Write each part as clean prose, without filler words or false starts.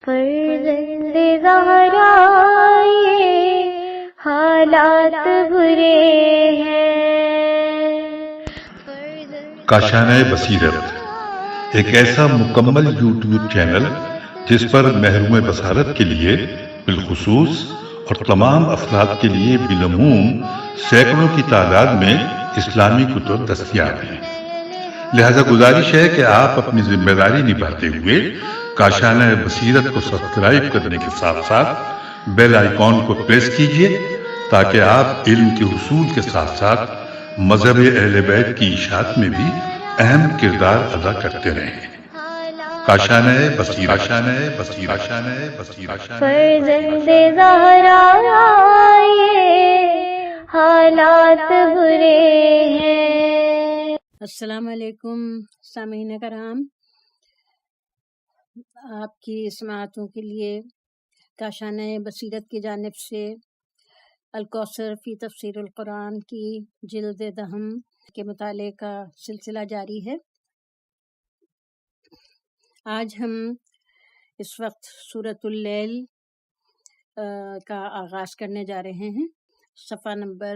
فرزند زہرا یہ حالات برے ہیں۔ کاشانہ بصیرت ایک ایسا مکمل یوٹیوب چینل جس پر محروم بصارت کے لیے بالخصوص اور تمام افراد کے لیے بالعموم سینکڑوں کی تعداد میں اسلامی کتب دستیاب ہیں۔ لہذا گزارش ہے کہ آپ اپنی ذمہ داری نبھاتے ہوئے کاشانہ بصیرت کو سبسکرائب کرنے کے ساتھ ساتھ بیل آئیکن کو پریس کیجئے تاکہ آپ علم کے حصول کے ساتھ ساتھ مذہب اہل بیت کی اشاعت میں بھی اہم کردار ادا کرتے رہیں۔ کاشانہ بصیرت۔ فرزند زہرا یہ حالات برے ہیں۔ السلام علیکم سامعین کرام، آپ کی سماعتوں کے لیے کاشانہ بصیرت کی جانب سے الکوثر فی تفسیر القرآن کی جلد دہم کے مطالعے کا سلسلہ جاری ہے۔ آج ہم اس وقت سورۃ اللیل کا آغاز کرنے جا رہے ہیں۔ صفحہ نمبر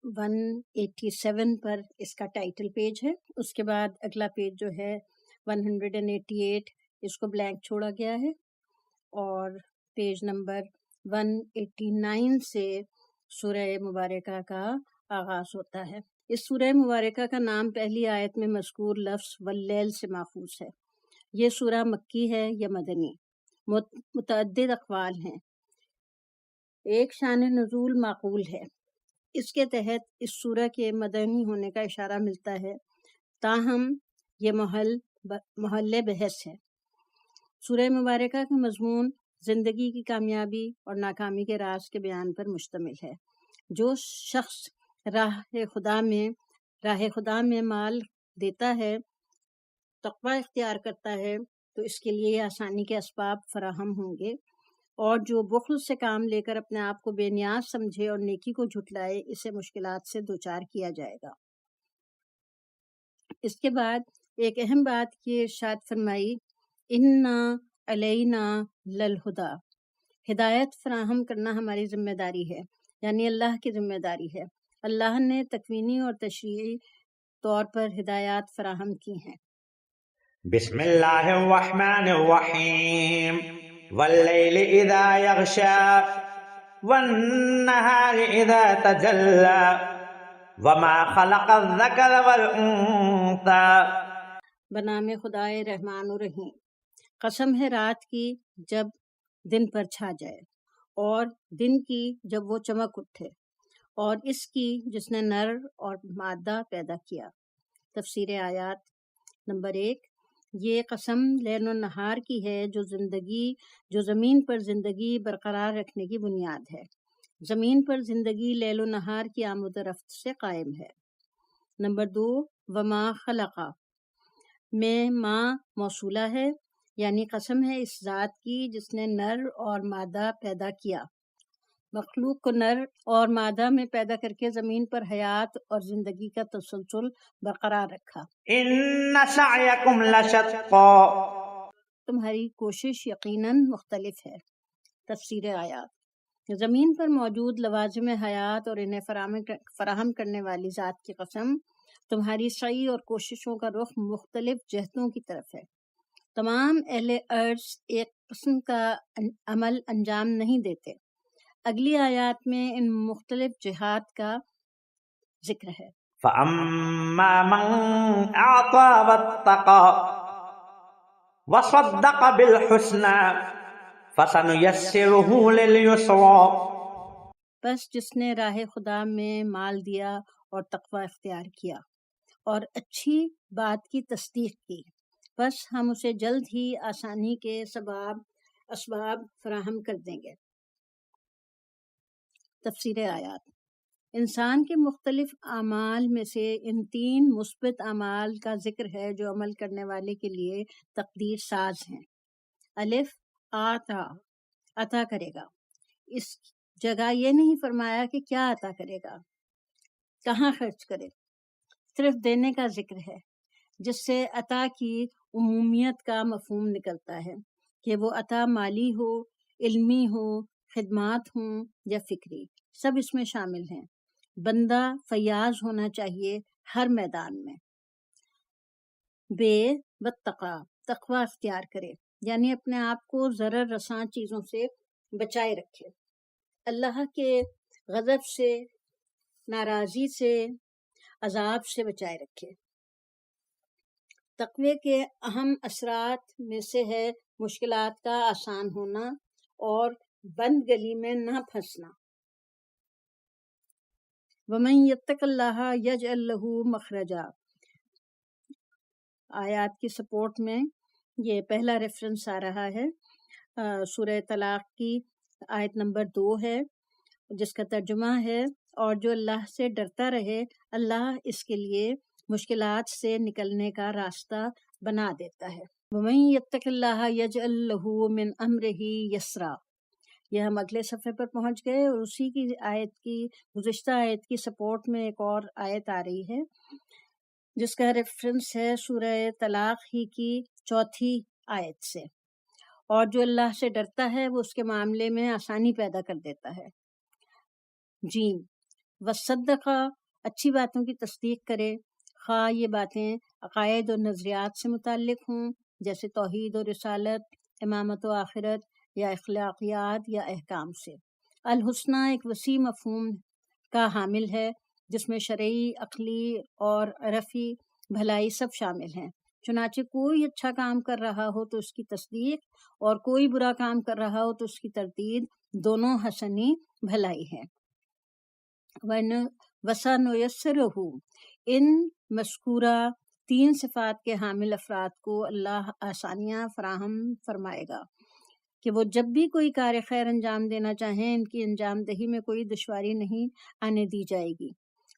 187 پر اس کا ٹائٹل پیج ہے، اس کے بعد اگلا پیج جو ہے 188 اس کو بلینک چھوڑا گیا ہے، اور پیج نمبر 189 سے سورہ مبارکہ کا آغاز ہوتا ہے۔ اس سورہ مبارکہ کا نام پہلی آیت میں مذکور لفظ واللیل سے ماخوذ ہے۔ یہ سورہ مکی ہے یا مدنی؟ متعدد اقوال ہیں، ایک شان نزول معقول ہے۔ اس کے تحت اس سورہ کے مدنی ہونے کا اشارہ ملتا ہے، تاہم یہ محل بحث ہے۔ سورہ مبارکہ کا مضمون زندگی کی کامیابی اور ناکامی کے راز کے بیان پر مشتمل ہے۔ جو شخص راہ خدا میں مال دیتا ہے، تقوی اختیار کرتا ہے، تو اس کے لیے آسانی کے اسباب فراہم ہوں گے، اور جو بخل سے کام لے کر اپنے آپ کو بے نیاز سمجھے اور نیکی کو جھٹلائے، اسے مشکلات سے دوچار کیا جائے گا۔ اس کے بعد ایک اہم بات یہ ارشاد فرمائی، اِنَّا عَلَيْنَا لَلْہُدَىٰ، ہدایت فراہم کرنا ہماری ذمہ داری ہے، یعنی اللہ کی ذمہ داری ہے۔ اللہ نے تکوینی اور تشریعی طور پر ہدایات فراہم کی ہیں۔ بسم اللہ الرحمن الرحیم، واللیل اذا یغشا والنہار اذا تجلی وما خلق الذکر والانثی۔ بنام خدائے رحمان و رحیم، قسم ہے رات کی جب دن پر چھا جائے، اور دن کی جب وہ چمک اٹھے، اور اس کی جس نے نر اور مادہ پیدا کیا۔ تفسیر آیات نمبر 1، یہ قسم لیل و نہار کی ہے جو زمین پر زندگی برقرار رکھنے کی بنیاد ہے۔ زمین پر زندگی لیل و نہار کی آمد و رفت سے قائم ہے۔ نمبر 2، وما خلقا میں ما موصولہ ہے، یعنی قسم ہے اس ذات کی جس نے نر اور مادہ پیدا کیا۔ مخلوق کو نر اور مادہ میں پیدا کر کے زمین پر حیات اور زندگی کا تسلسل برقرار رکھا۔ ان سعیکم لشتى، تمہاری کوشش یقیناً مختلف ہے۔ تفسیر آیات، زمین پر موجود لوازم حیات اور انہیں فراہم کرنے والی ذات کی قسم، تمہاری سعی اور کوششوں کا رخ مختلف جہتوں کی طرف ہے۔ تمام اہل ارض ایک قسم کا عمل انجام نہیں دیتے۔ اگلی آیات میں ان مختلف جہات کا ذکر ہے۔ فاما من اعطى واتقى وصدق بالحسنى فسنيسره لليسرى، بس جس نے راہ خدا میں مال دیا اور تقوی اختیار کیا اور اچھی بات کی تصدیق کی، بس ہم اسے جلد ہی آسانی کے اسباب فراہم کر دیں گے۔ تفسیر آیات، انسان کے مختلف اعمال میں سے ان 3 مثبت اعمال کا ذکر ہے جو عمل کرنے والے کے لیے تقدیر ساز ہیں۔ الف، عطا کرے گا۔ اس جگہ یہ نہیں فرمایا کہ کیا عطا کرے گا، کہاں خرچ کرے، صرف دینے کا ذکر ہے، جس سے عطا کی عمومیت کا مفہوم نکلتا ہے کہ وہ عطا مالی ہو، علمی ہو، خدمات ہوں یا فکری، سب اس میں شامل ہیں۔ بندہ فیاض ہونا چاہیے ہر میدان میں۔ بے وتقا، تقوی اختیار کرے، یعنی اپنے آپ کو ضرر رساں چیزوں سے بچائے رکھے، اللہ کے غضب سے، ناراضی سے، عذاب سے بچائے رکھے۔ تقوی کے اہم اثرات میں سے ہے مشکلات کا آسان ہونا اور بند گلی میں نہ پھنسنا۔ وَمَن يَتَّقِ اللَّهَ يَجْعَل لَّهُ مَخْرَجًا، آیات کی سپورٹ میں یہ پہلا ریفرنس آ رہا ہے، سورہ طلاق کی آیت نمبر 2 ہے، جس کا ترجمہ ہے اور جو اللہ سے ڈرتا رہے اللہ اس کے لیے مشکلات سے نکلنے کا راستہ بنا دیتا ہے۔ وَمَن يَتَّقِ اللَّهَ يَجْعَل لَّهُ مِنْ أَمْرِهِ يَسْرًا، یہ ہم اگلے صفحے پر پہنچ گئے اور اسی کی آیت کی گزشتہ آیت کی سپورٹ میں ایک اور آیت آ رہی ہے جس کا ریفرنس ہے سورہ طلاق ہی کی 4 آیت سے، اور جو اللہ سے ڈرتا ہے وہ اس کے معاملے میں آسانی پیدا کر دیتا ہے۔ جیم، وصدق، اچھی باتوں کی تصدیق کرے، خواہ یہ باتیں عقائد اور نظریات سے متعلق ہوں جیسے توحید اور رسالت، امامت و آخرت، یا اخلاقیات یا احکام سے۔ الحسنہ ایک وسیع مفہوم کا حامل ہے جس میں شرعی، عقلی اور عرفی بھلائی سب شامل ہیں۔ چنانچہ کوئی اچھا کام کر رہا ہو تو اس کی تصدیق اور کوئی برا کام کر رہا ہو تو اس کی تردید، دونوں حسنی بھلائی ہے۔ وَسَنُيَسِّرُهُ، ان مذکورہ 3 صفات کے حامل افراد کو اللہ آسانیاں فراہم فرمائے گا کہ وہ جب بھی کوئی کار خیر انجام دینا چاہیں ان کی انجام دہی میں کوئی دشواری نہیں آنے دی جائے گی۔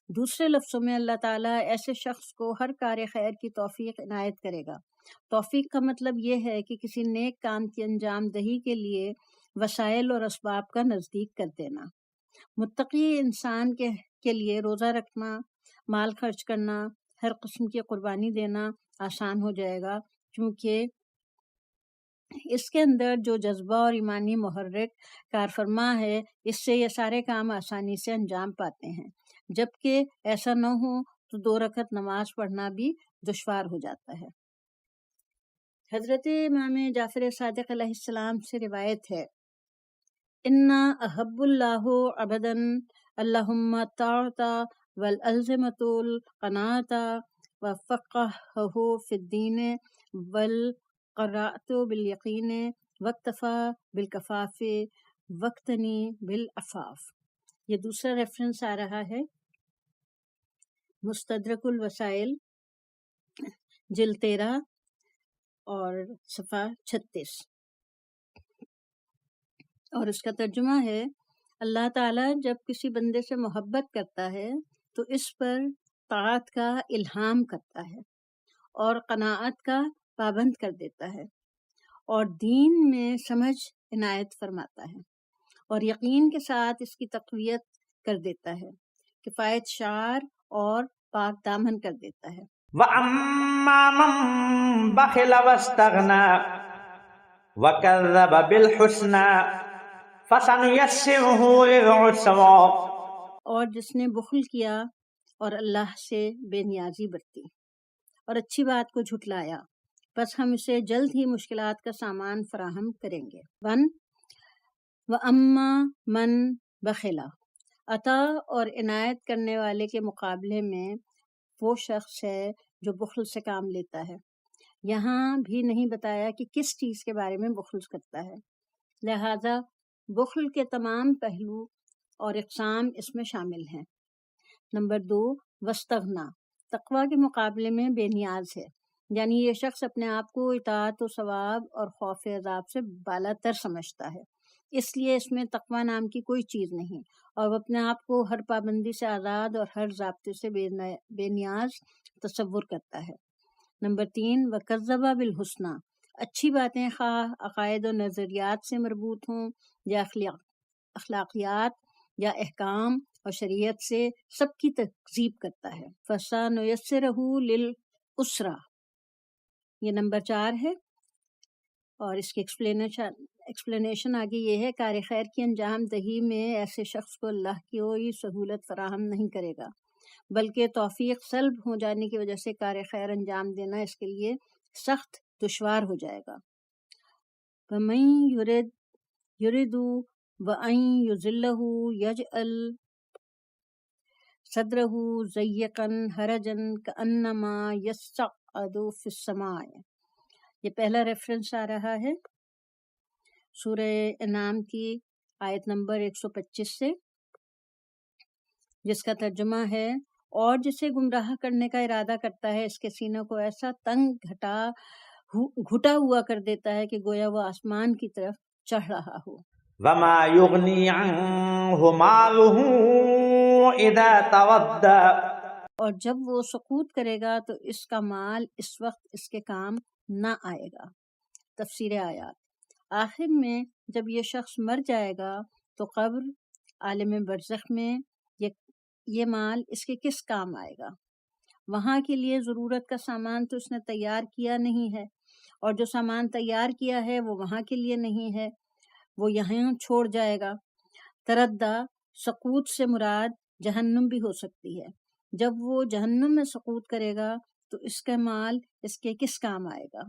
دوسرے لفظوں میں اللہ تعالیٰ ایسے شخص کو ہر کار خیر کی توفیق عنایت کرے گا۔ توفیق کا مطلب یہ ہے کہ کسی نیک کام کی انجام دہی کے لیے وسائل اور اسباب کا نزدیک کر دینا۔ متقی انسان کے لیے روزہ رکھنا، مال خرچ کرنا، ہر قسم کی قربانی دینا آسان ہو جائے گا، کیونکہ اس کے اندر جو جذبہ اور ایمانی محرک کار فرما ہے اس سے یہ سارے کام آسانی سے انجام پاتے ہیں، جبکہ ایسا نہ ہو تو 2 رکعت نماز پڑھنا بھی دشوار ہو جاتا ہے۔ حضرت امام جعفر صادق علیہ السلام سے روایت ہے، اِنَّا أَحَبُّ اللَّهُ عَبَدًا اللَّهُمَّ الطَّاعَةَ وَالْأَلْزَمَةُ الْقَنَاعَةَ وَفَقَّهَهُ فِي الدِّينِ وَالْقَرَاءَةُ بِالْيَقِينِ وَاكْتَفَى بِالْكَفَافِ وَاقْتَنِي بِالْعَفَافِ۔ یہ دوسرا ریفرنس آ رہا ہے مستدرک الوسائل جلد 13 اور صفحہ 36، اور اس کا ترجمہ ہے، اللہ تعالیٰ جب کسی بندے سے محبت کرتا ہے تو اس پر طاعت کا الہام کرتا ہے اور قناعت کا پابند کر دیتا ہے اور دین میں سمجھ عنایت فرماتا ہے اور یقین کے ساتھ اس کی تقویت کر دیتا ہے، کفایت شعار اور پاک دامن کر دیتا ہے۔ وَأَمَّا مَن بَخِلَ وَاسْتَغْنَىٰ وَكَذَّبَ بِالْحُسْنَىٰ فَسَنُيَسِّرُهُ لِلْعُسْرَىٰ، اور جس نے بخل کیا اور اللہ سے بے نیازی برتی اور اچھی بات کو جھٹلایا، بس ہم اسے جلد ہی مشکلات کا سامان فراہم کریں گے۔ وَأَمَّا مَن بَخِلَ، عطا اور عنایت کرنے والے کے مقابلے میں وہ شخص ہے جو بخل سے کام لیتا ہے۔ یہاں بھی نہیں بتایا کہ کس چیز کے بارے میں بخل کرتا ہے، لہذا بخل کے تمام پہلو اور اقسام اس میں شامل ہیں۔ نمبر 2، واستغنا، تقوی کے مقابلے میں بے نیاز ہے، یعنی یہ شخص اپنے آپ کو اطاعت و ثواب اور خوف عذاب سے بالا تر سمجھتا ہے، اس لیے اس میں تقوی نام کی کوئی چیز نہیں، اور وہ اپنے آپ کو ہر پابندی سے آزاد اور ہر ضابطے سے بے نیاز تصور کرتا ہے۔ نمبر 3، وَكَذَّبَ بِالْحُسْنَىٰ، اچھی باتیں خواہ عقائد و نظریات سے مربوط ہوں یا اخلاقیات یا احکام اور شریعت سے، سب کی تکذیب کرتا ہے۔ فَسَنُيَسِّرُهُ لِلْعُسْرَىٰ، یہ نمبر 4 ہے، اور اس کی ایکسپلینیشن آگے یہ ہے، کار خیر کی انجام دہی میں ایسے شخص کو اللہ کی کوئی سہولت فراہم نہیں کرے گا، بلکہ توفیق سلب ہو جانے کی وجہ سے کار خیر انجام دینا اس کے لیے سخت دشوار ہو جائے گا۔ وَمَن يُرِدُ وَأَن يُضِلَّهُ يَجْعَلْ صَدْرَهُ ضَيِّقًا حَرَجًا كَأَنَّمَا يَصَّعَّدُ فِي السَّمَاءِ۔ یہ پہلا ریفرنس آ رہا ہے سورہ انعام کی آیت نمبر 125 سے، جس کا ترجمہ ہے، اور جسے گمراہ کرنے کا ارادہ کرتا ہے اس کے سینوں کو ایسا تنگ گھٹا ہوا کر دیتا ہے کہ گویا وہ آسمان کی طرف چڑھ رہا ہو۔ وما يغني عنه ماله اذا تودى، اور جب وہ سقوط کرے گا تو اس کا مال اس وقت اس کے کام نہ آئے گا۔ تفسیر آیات، آخر میں جب یہ شخص مر جائے گا تو قبر، عالم برزخ میں یہ مال اس کے کس کام آئے گا؟ وہاں کے لیے ضرورت کا سامان تو اس نے تیار کیا نہیں ہے، اور جو سامان تیار کیا ہے وہ وہاں کے لیے نہیں ہے، وہ یہاں چھوڑ جائے گا۔ تردہ، سقوط سے مراد جہنم بھی ہو سکتی ہے۔ جب وہ جہنم میں سقوط کرے گا تو اس کا مال اس کے کس کام آئے گا؟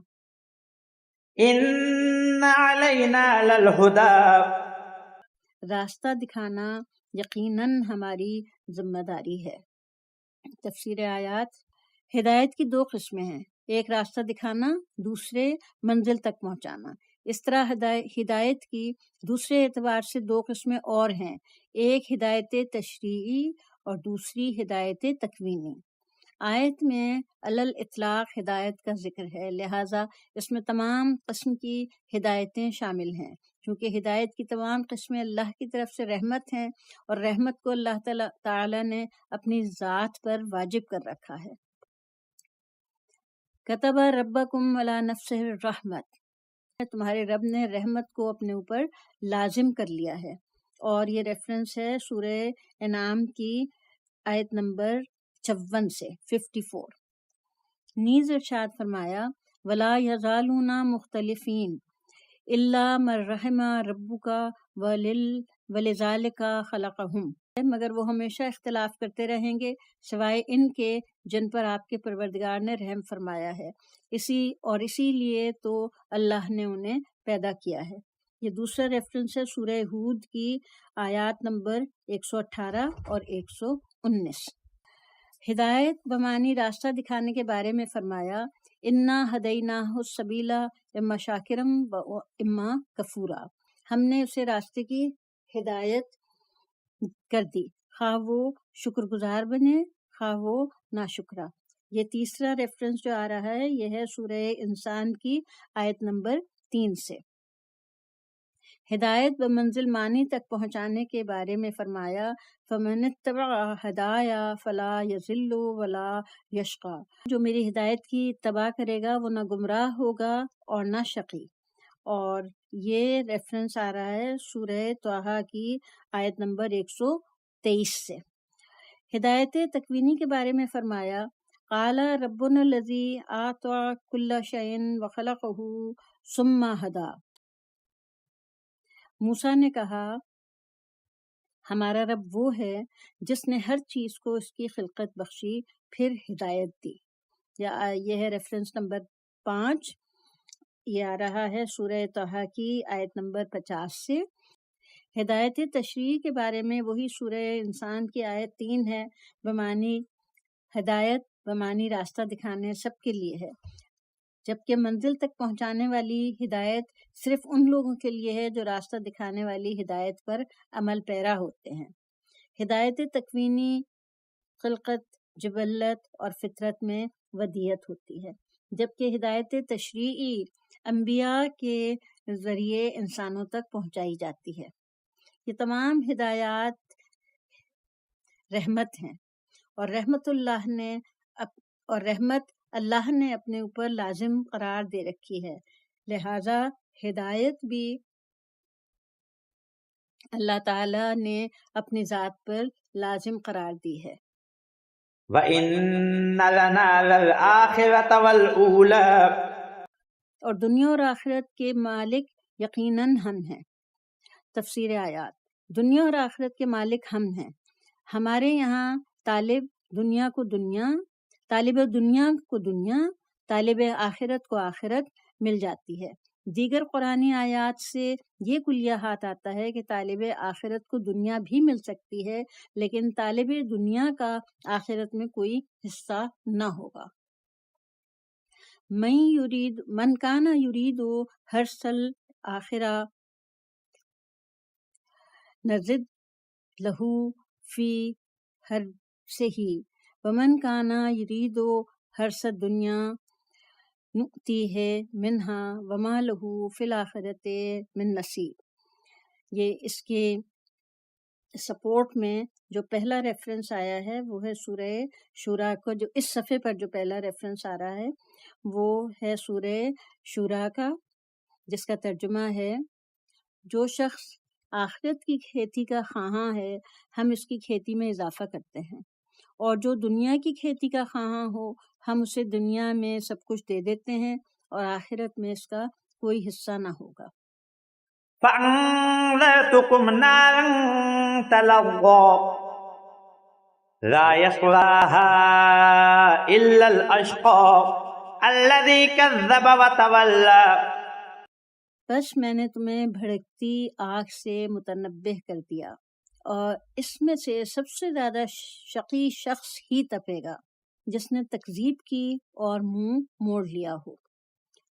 ان علینا للہدی، راستہ دکھانا یقیناً ہماری ذمہ داری ہے۔ تفسیر آیات، ہدایت کی دو قسمیں ہیں، ایک راستہ دکھانا، دوسرے منزل تک پہنچانا۔ اس طرح ہدایت کی دوسرے اعتبار سے دو قسمیں اور ہیں، ایک ہدایت تشریعی اور دوسری ہدایت تکوینی۔ آیت میں علل اطلاق ہدایت کا ذکر ہے، لہٰذا اس میں تمام قسم کی ہدایتیں شامل ہیں، کیونکہ ہدایت کی تمام قسمیں اللہ کی طرف سے رحمت ہیں، اور رحمت کو اللہ تعالی نے اپنی ذات پر واجب کر رکھا ہے۔ کتب ربکم علی نفسہ الرحمت، تمہارے رب نے رحمت کو اپنے اوپر لازم کر لیا ہے، اور یہ ریفرنس ہے سورہ انعام کی آیت نمبر 54 سے 54۔ نیز ارشاد فرمایا، ولا یزالون مختلفین الا من رحم ربک ولذالک خلقہم، مگر وہ ہمیشہ اختلاف کرتے رہیں گے سوائے ان کے جن پر آپ کے پروردگار نے رحم فرمایا ہے، اسی لیے تو اللہ نے انہیں پیدا کیا ہے۔ یہ دوسرا ریفرنس ہے سورہ ہود کی آیات نمبر 118 اور 119۔ ہدایت بمانی راستہ دکھانے کے بارے میں فرمایا، انا ہدیناہ السبیل اما شاکرم و اما کفورا، ہم نے اسے راستے کی ہدایت کر دی، خواہ وہ شکر گزار بنے خواہ وہ ناشکرا۔ یہ تیسرا ریفرنس جو آ رہا ہے یہ ہے سورہ انسان کی آیت نمبر 3 سے۔ ہدایت بمنزل مانی تک پہنچانے کے بارے میں فرمایا، فمن اتبع ہدایا فلا یضل ولا یشقی، جو میری ہدایت کی اتباع کرے گا وہ نہ گمراہ ہوگا اور نہ شقی۔ اور یہ ریفرنس آ رہا ہے سورہ طٰہٰ کی آیت نمبر 123 سے۔ ہدایت تکوینی کے بارے میں فرمایا، قال ربنا الذی اعطى كل شيء وخلقه ثم هدى، موسیٰ نے کہا ہمارا رب وہ ہے جس نے ہر چیز کو اس کی خلقت بخشی پھر ہدایت دی۔ یہ ہے ریفرنس نمبر 5، یہ آ رہا ہے سورہ طٰہٰ کی آیت نمبر 50 سے۔ ہدایت تشریعی کے بارے میں وہی سورہ انسان کی آیت 3 ہے، بمانی ہدایت بمانی راستہ دکھانے سب کے لیے ہے، جبکہ منزل تک پہنچانے والی ہدایت صرف ان لوگوں کے لیے ہے جو راستہ دکھانے والی ہدایت پر عمل پیرا ہوتے ہیں۔ ہدایت تکوینی خلقت، جبلت اور فطرت میں ودیت ہوتی ہے، جبکہ ہدایت تشریعی انبیاء کے ذریعے انسانوں تک پہنچائی جاتی ہے۔ یہ تمام ہدایات رحمت ہیں، اور رحمت اللہ نے اپنے اوپر لازم قرار دے رکھی ہے، لہذا ہدایت بھی اللہ تعالی نے اپنی ذات پر لازم قرار دی ہے۔ وَإِنَّ لَنَا لَلْآخِرَةَ وَالْأُولَى، اور دنیا اور آخرت کے مالک یقیناً ہم ہیں۔ تفسیر آیات۔ دنیا اور آخرت کے مالک ہم ہیں۔ ہمارے یہاں طالب دنیا کو دنیا، طالب آخرت کو آخرت مل جاتی ہے۔ دیگر قرآنی آیات سے یہ کلیہ ہاتھ آتا ہے کہ طالب آخرت کو دنیا بھی مل سکتی ہے، لیکن طالب دنیا کا آخرت میں کوئی حصہ نہ ہوگا۔ من کان یرید حرث الآخرہ نزد لہ فی حرثہ ومن کان یرید حرث الدنیا نؤتیہ منہا وما لہ فی الآخرۃ من نصیب۔ یہ اس کے سپورٹ میں جو پہلا ریفرنس آیا ہے وہ ہے سورہ شورا کا، جو اس صفحے پر جو پہلا ریفرنس آ رہا ہے وہ ہے سورہ شورا کا، جس کا ترجمہ ہے جو شخص آخرت کی کھیتی کا خواہاں ہے ہم اس کی کھیتی میں اضافہ کرتے ہیں، اور جو دنیا کی کھیتی کا خواہاں ہو ہم اسے دنیا میں سب کچھ دے دیتے ہیں اور آخرت میں اس کا کوئی حصہ نہ ہوگا۔ فَأَنذَرْتُكُمْ نَارًا تَلَظَّىٰ لَا يَصْلَاهَا إِلَّا الْأَشْقَى الَّذِي كَذَّبَ وَتَوَلَّىٰ۔ بس میں نے تمہیں بھڑکتی آگ سے متنبہ کر دیا، اور اس میں سے سب سے زیادہ شقی شخص ہی تپے گا جس نے تکذیب کی اور منہ موڑ لیا ہو۔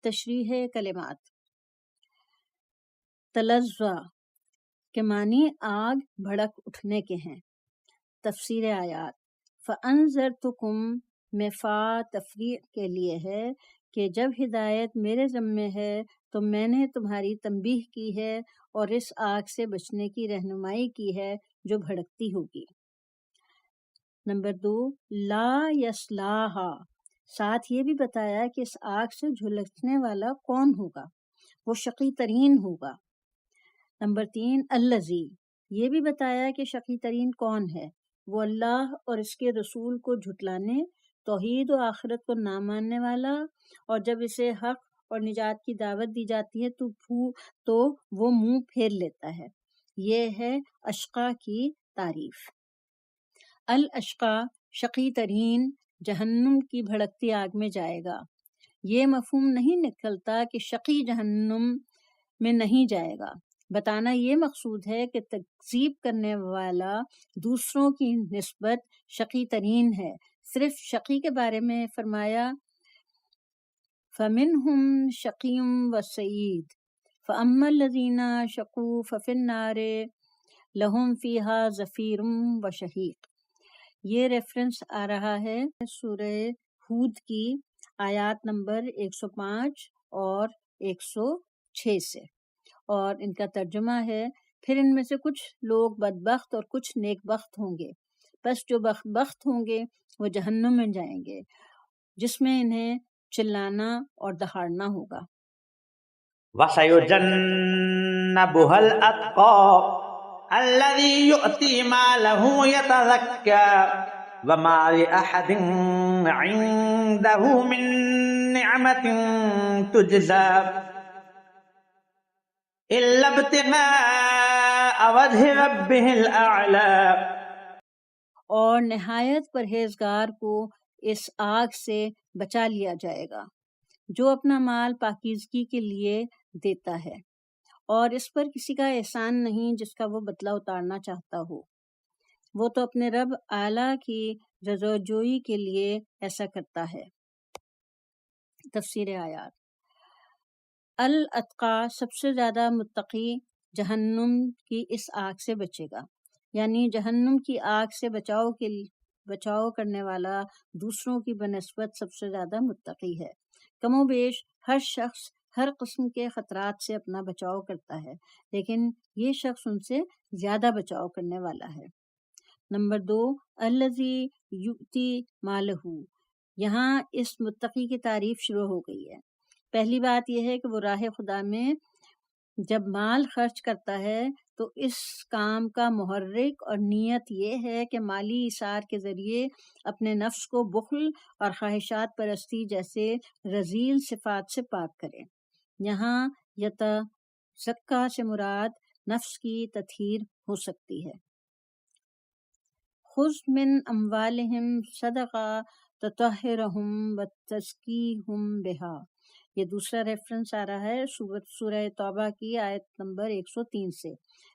تشریح کلمات۔ تلظّیٰ کے معنی آگ بھڑک اٹھنے کے ہیں۔ تفسیر آیات۔ فَأَنذَرْتُكُمْ میں فا تفریع کے لیے ہے کہ جب ہدایت میرے ذمے ہے تو میں نے تمہاری تنبیہ کی ہے اور اس آگ سے بچنے کی رہنمائی کی ہے جو بھڑکتی ہوگی۔ نمبر 2، لا یصلاھا، ساتھ یہ بھی بتایا کہ اس آگ سے جھلسنے والا کون ہوگا، وہ شقی ترین ہوگا۔ نمبر 3، الذی، یہ بھی بتایا کہ شقی ترین کون ہے، وہ اللہ اور اس کے رسول کو جھٹلانے، توحید و آخرت کو نہ ماننے والا، اور جب اسے حق اور نجات کی دعوت دی جاتی ہے تو وہ منہ پھیر لیتا ہے۔ یہ ہے اشقا کی تعریف۔ الاشقا، شقی ترین، جہنم کی بھڑکتی آگ میں جائے گا۔ یہ مفہوم نہیں نکلتا کہ شقی جہنم میں نہیں جائے گا، بتانا یہ مقصود ہے کہ تکذیب کرنے والا دوسروں کی نسبت شقی ترین ہے۔ صرف شقی کے بارے میں فرمایا فَمِنْهُمْ شَقِيٌّ وَسَعِيدٌ فَأَمَّا الَّذِينَ شَقُوا فَفِي النَّارِ لَهُمْ فِيهَا زَفِيرٌ وَشَهِيقٌ۔ یہ ریفرنس آ رہا ہے سورہ ہود کی آیات نمبر 105 اور 106 سے، اور ان کا ترجمہ ہے پھر ان میں سے کچھ لوگ بدبخت اور کچھ نیک بخت ہوں گے، بس جو بدبخت ہوں گے وہ جہنم میں جائیں گے جس میں انہیں چلانا اور دہاڑنا ہوگا۔ وَسَيُجَنَّبُهَا الْأَتْقَى الَّذِي يُؤْتِي مَالَهُ يَتَزَكَّى وَمَا لِأَحَدٍ عِندَهُ مِن نِّعْمَةٍ تُجْزَىٰ إِلَّا ابْتِغَاءَ وَجْهِ رَبِّهِ الْأَعْلَىٰ۔ اور نہایت پرہیزگار کو اس آگ سے بچا لیا جائے گا جو اپنا مال پاکیزگی کے لیے دیتا ہے، اور اس پر کسی کا احسان نہیں جس کا وہ بدلہ اتارنا چاہتا ہو، وہ تو اپنے رب اعلیٰ کی رضاجوئی کے لیے ایسا کرتا ہے۔ تفسیر آیات۔ الاتقا، سب سے زیادہ متقی جہنم کی اس آگ سے بچے گا، یعنی جہنم کی آگ سے بچاؤ کرنے والا دوسروں کی بنسبت سب سے زیادہ متقی ہے۔ کم و بیش ہر شخص ہر قسم کے خطرات سے اپنا بچاؤ کرتا ہے، لیکن یہ شخص ان سے زیادہ بچاؤ کرنے والا ہے۔ نمبر 2، الذی یؤتی مالہ، یہاں اس متقی کی تعریف شروع ہو گئی ہے۔ پہلی بات یہ ہے کہ وہ راہ خدا میں جب مال خرچ کرتا ہے تو اس کام کا محرک اور نیت یہ ہے کہ مالی اثار کے ذریعے اپنے نفس کو بخل اور خواہشات پرستی جیسے رذیل صفات سے پاک کرے۔ یہاں یتزکا سے مراد نفس کی تطہیر ہو سکتی ہے۔ خذ من اموالہم صدقہ تطہرہم وتزکیہم بہا، یہ دوسرا ریفرنس آ رہا ہے سورہ توبہ کی آیت نمبر 103 سے۔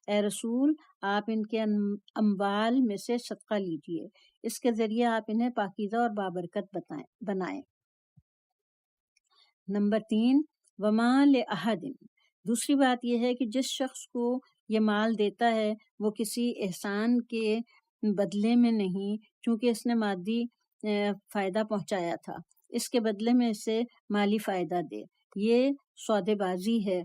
اے رسول، آپ ان کے اموال میں سے صدقہ لیجئے، اس کے ذریعے آپ انہیں پاکیزہ اور بابرکت بنائیں۔ نمبر 3، وما لأحد، دوسری بات یہ ہے کہ جس شخص کو یہ مال دیتا ہے وہ کسی احسان کے بدلے میں نہیں، چونکہ اس نے مادی فائدہ پہنچایا تھا، اس کے بدلے میں اسے مالی فائدہ دے، یہ سودے بازی ہے،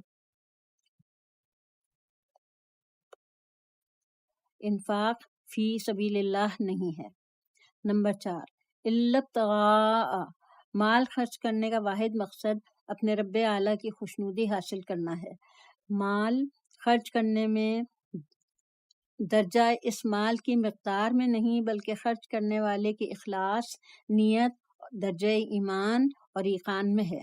انفاق فی سبیل اللہ نہیں ہے۔ نمبر 4، الا ابتغاء، مال خرچ کرنے کا واحد مقصد اپنے رب اعلیٰ کی خوشنودی حاصل کرنا ہے۔ مال خرچ کرنے میں درجہ اس مال کی مقدار میں نہیں بلکہ خرچ کرنے والے کی اخلاص، نیت، درجہ ایمان اور ایقان میں ہے۔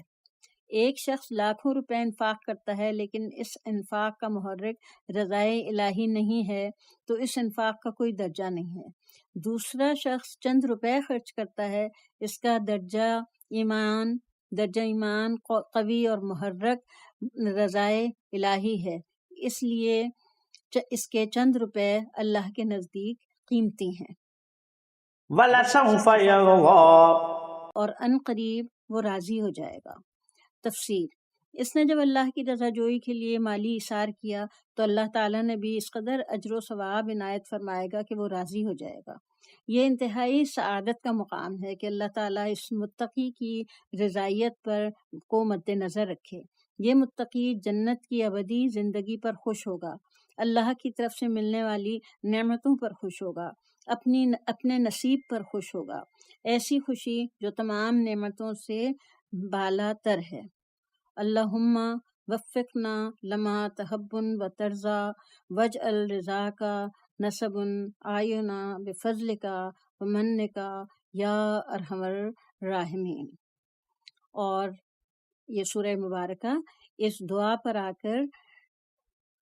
ایک شخص لاکھوں روپے انفاق کرتا ہے لیکن اس انفاق کا محرک رضائے الہی نہیں ہے تو اس انفاق کا کوئی درجہ نہیں ہے۔ دوسرا شخص چند روپے خرچ کرتا ہے، اس کا درجہ ایمان قوی اور محرک رضائے الہی ہے، اس لیے اس کے چند روپے اللہ کے نزدیک قیمتی ہیں، وَلَسَوْفَ يَرْضَىٰ، اور ان قریب وہ راضی ہو جائے گا۔ تفسیر، اس نے جب اللہ کی رضا جوئی کے لیے مالی ایثار کیا تو اللہ تعالیٰ نے بھی اس قدر اجر و ثواب عنایت فرمائے گا کہ وہ راضی ہو جائے گا۔ یہ انتہائی سعادت کا مقام ہے کہ اللہ تعالیٰ اس متقی کی رضائیت کو مد نظر رکھے۔ یہ متقی جنت کی ابدی زندگی پر خوش ہوگا، اللہ کی طرف سے ملنے والی نعمتوں پر خوش ہوگا، اپنے نصیب پر خوش ہوگا، ایسی خوشی جو تمام نعمتوں سے بالا تر ہے۔ اللہم وفقنا لما تحب و ترضا واجعل رضاک نصب آینا بفضلک ومنک یا ارحم الراحمین۔ اور یہ سورہ مبارکہ اس دعا پر آ کر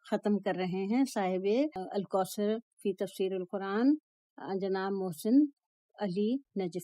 ختم کر رہے ہیں صاحب الکوثر فی تفسیر القرآن جناب محسن علی نجفی۔